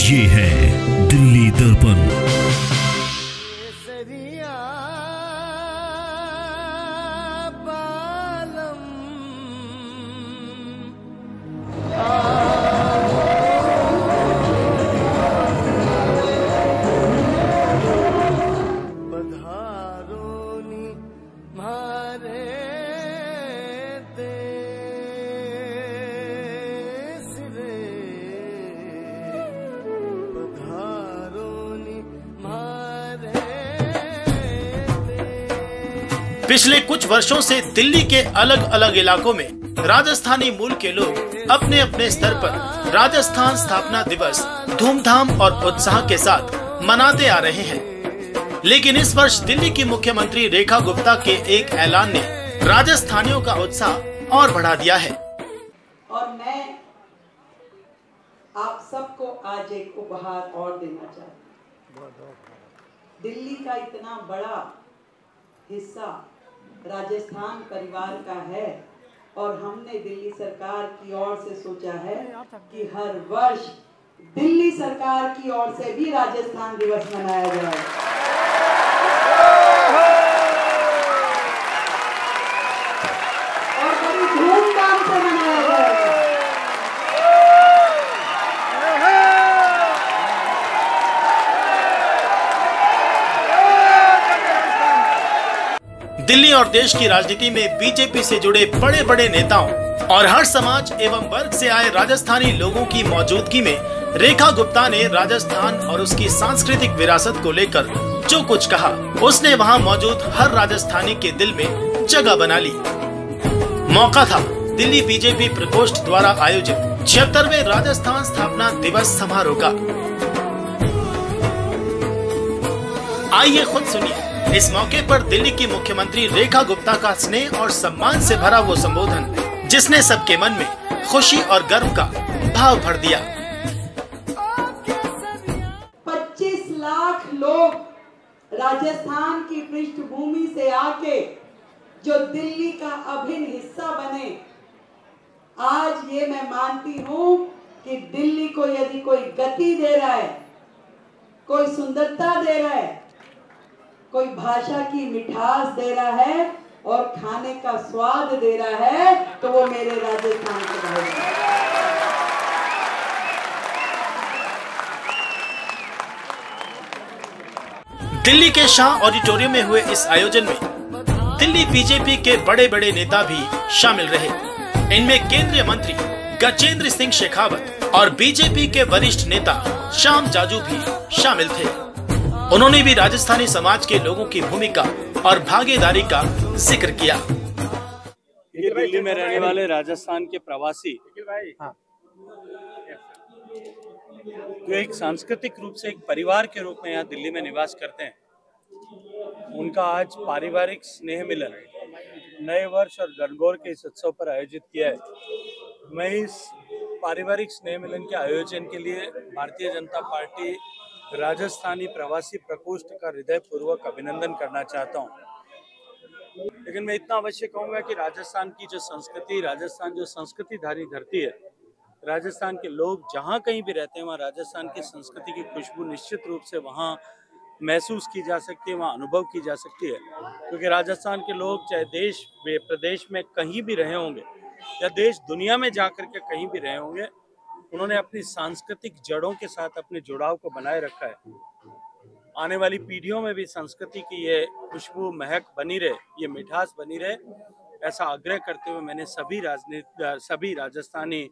ये है दिल्ली दर्पण। पिछले कुछ वर्षों से दिल्ली के अलग अलग इलाकों में राजस्थानी मूल के लोग अपने अपने स्तर पर राजस्थान स्थापना दिवस धूमधाम और उत्साह के साथ मनाते आ रहे हैं। लेकिन इस वर्ष दिल्ली की मुख्यमंत्री रेखा गुप्ता के एक ऐलान ने राजस्थानियों का उत्साह और बढ़ा दिया है। और मैं आप सबको आज एक उपहार और देना चाहती हूँ। दिल्ली का इतना बड़ा हिस्सा राजस्थान परिवार का है और हमने दिल्ली सरकार की ओर से सोचा है कि हर वर्ष दिल्ली सरकार की ओर से भी राजस्थान दिवस मनाया जाए। और बड़ी धूमधाम से मनाया जाए। दिल्ली और देश की राजनीति में बीजेपी से जुड़े बड़े बड़े नेताओं और हर समाज एवं वर्ग से आए राजस्थानी लोगों की मौजूदगी में रेखा गुप्ता ने राजस्थान और उसकी सांस्कृतिक विरासत को लेकर जो कुछ कहा, उसने वहां मौजूद हर राजस्थानी के दिल में जगह बना ली। मौका था दिल्ली बीजेपी प्रकोष्ठ द्वारा आयोजित 76वें राजस्थान स्थापना दिवस समारोह का। आइए खुद सुनिए इस मौके पर दिल्ली की मुख्यमंत्री रेखा गुप्ता का स्नेह और सम्मान से भरा वो संबोधन, जिसने सबके मन में खुशी और गर्व का भाव भर दिया। 25 लाख लोग राजस्थान की पृष्ठभूमि से आके जो दिल्ली का अभिन्न हिस्सा बने। आज ये मैं मानती हूँ कि दिल्ली को यदि कोई गति दे रहा है, कोई सुंदरता दे रहा है, कोई भाषा की मिठास दे रहा है और खाने का स्वाद दे रहा है, तो वो मेरे राजस्थान के भाई हैं। दिल्ली के शाह ऑडिटोरियम में हुए इस आयोजन में दिल्ली बीजेपी के बड़े बड़े नेता भी शामिल रहे। इनमें केंद्रीय मंत्री गजेंद्र सिंह शेखावत और बीजेपी के वरिष्ठ नेता श्याम जाजू भी शामिल थे। उन्होंने भी राजस्थानी समाज के लोगों की भूमिका और भागीदारी का जिक्र किया। ये दिल्ली में रहने वाले राजस्थान के प्रवासी जो एक सांस्कृतिक रूप से एक परिवार के रूप में यहाँ दिल्ली में निवास करते हैं, उनका आज पारिवारिक स्नेह मिलन नए वर्ष और गणगौर के इस उत्सव पर आयोजित किया है। मैं इस पारिवारिक स्नेह मिलन के आयोजन के लिए भारतीय जनता पार्टी राजस्थानी प्रवासी प्रकोष्ठ का हृदयपूर्वक अभिनंदन करना चाहता हूं। लेकिन मैं इतना अवश्य कहूंगा कि राजस्थान की जो संस्कृति, राजस्थान जो संस्कृतिधारी धरती है, राजस्थान के लोग जहां कहीं भी रहते हैं वहां राजस्थान की संस्कृति की खुशबू निश्चित रूप से वहां महसूस की जा सकती है, वहां अनुभव की जा सकती है। क्योंकि राजस्थान के लोग चाहे देश प्रदेश में कहीं भी रहे होंगे या देश दुनिया में जाकर के कहीं भी रहे होंगे, उन्होंने अपनी सांस्कृतिक जड़ों के साथ अपने जुड़ाव को बनाए रखा है। आने वाली पीढ़ियों में भी संस्कृति की ये खुशबू महक बनी रहे, ये मिठास बनी रहे, ऐसा आग्रह करते हुए मैंने सभी राजस्थानी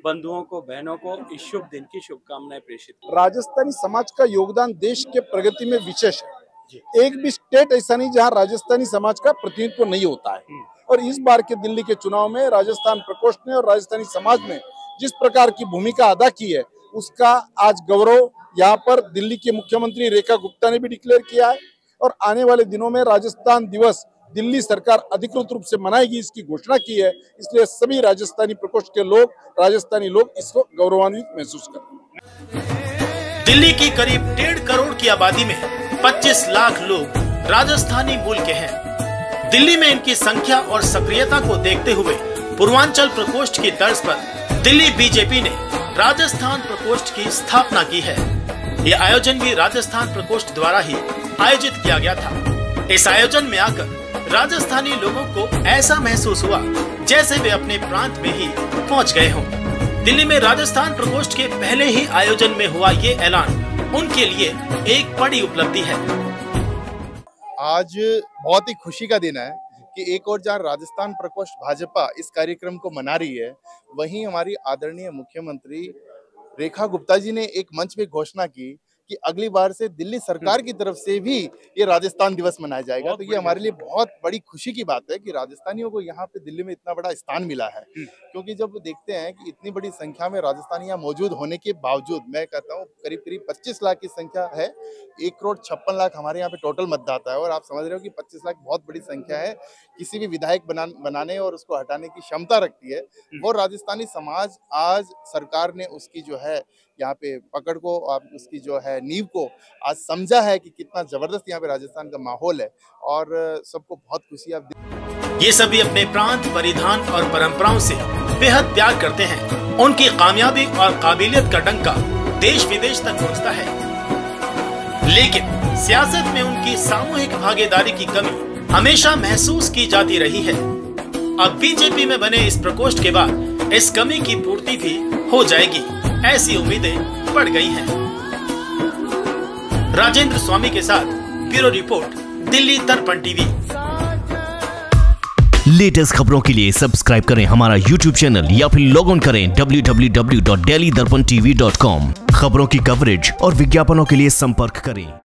बंधुओं को, बहनों को इस शुभ दिन की शुभकामनाएं प्रेषित की। राजस्थानी समाज का योगदान देश के प्रगति में विशेष है। एक भी स्टेट ऐसा नहीं जहां राजस्थानी समाज का प्रतिनिधित्व नहीं होता है। और इस बार के दिल्ली के चुनाव में राजस्थान प्रकोष्ठ ने और राजस्थानी समाज ने जिस प्रकार की भूमिका अदा की है, उसका आज गौरव यहाँ पर दिल्ली के मुख्यमंत्री रेखा गुप्ता ने भी डिक्लेयर किया है। और आने वाले दिनों में राजस्थान दिवस दिल्ली सरकार अधिकृत रूप से मनाएगी, इसकी घोषणा की है। इसलिए सभी राजस्थानी प्रकोष्ठ के लोग, राजस्थानी लोग इसको गौरवान्वित महसूस करते हैं। दिल्ली की करीब 1.5 करोड़ की आबादी में 25 लाख लोग राजस्थानी मूल के हैं। दिल्ली में इनकी संख्या और सक्रियता को देखते हुए पूर्वांचल प्रकोष्ठ की तर्ज पर दिल्ली बीजेपी ने राजस्थान प्रकोष्ठ की स्थापना की है। यह आयोजन भी राजस्थान प्रकोष्ठ द्वारा ही आयोजित किया गया था। इस आयोजन में आकर राजस्थानी लोगों को ऐसा महसूस हुआ जैसे वे अपने प्रांत में ही पहुंच गए हों। दिल्ली में राजस्थान प्रकोष्ठ के पहले ही आयोजन में हुआ ये ऐलान उनके लिए एक बड़ी उपलब्धि है। आज बहुत ही खुशी का दिन है कि एक और जहाँ राजस्थान प्रकोष्ठ भाजपा इस कार्यक्रम को मना रही है, वहीं हमारी आदरणीय मुख्यमंत्री रेखा गुप्ता जी ने एक मंच पे घोषणा की कि अगली बार से दिल्ली सरकार की तरफ से भी ये राजस्थान दिवस मनाया जाएगा। तो ये हमारे लिए बहुत बड़ी खुशी की बात है कि राजस्थानियों को यहाँ पे दिल्ली में इतना बड़ा स्थान मिला है, क्योंकि जब देखते हैं कि इतनी बड़ी संख्या में राजस्थानी यहाँ मौजूद होने के बावजूद, मैं कहता हूँ करीब करीब 25 लाख की संख्या है, 1,56,00,000 हमारे यहाँ पे टोटल मतदाता है। और आप समझ रहे हो कि 25 लाख बहुत बड़ी संख्या है, किसी भी विधायक बनाने और उसको हटाने की क्षमता रखती है। वो राजस्थानी समाज आज सरकार ने उसकी जो है यहाँ पे पकड़ को, उसकी जो है नींव को आज समझा है कि कितना जबरदस्त यहाँ पे राजस्थान का माहौल है और सबको बहुत खुशी है। ये सभी अपने प्रांत, परिधान और परंपराओं से बेहद प्यार करते हैं। उनकी कामयाबी और काबिलियत का डंका देश विदेश तक पहुंचता है, लेकिन सियासत में उनकी सामूहिक भागीदारी की कमी हमेशा महसूस की जाती रही है। अब बीजेपी में बने इस प्रकोष्ठ के बाद इस कमी की पूर्ति भी हो जाएगी, ऐसी उम्मीदें बढ़ गई हैं। राजेंद्र स्वामी के साथ ब्यूरो रिपोर्ट, दिल्ली दर्पण टीवी। लेटेस्ट खबरों के लिए सब्सक्राइब करें हमारा YouTube चैनल या फिर लॉग ऑन करें www.delhidarpantv.com। खबरों की कवरेज और विज्ञापनों के लिए संपर्क करें।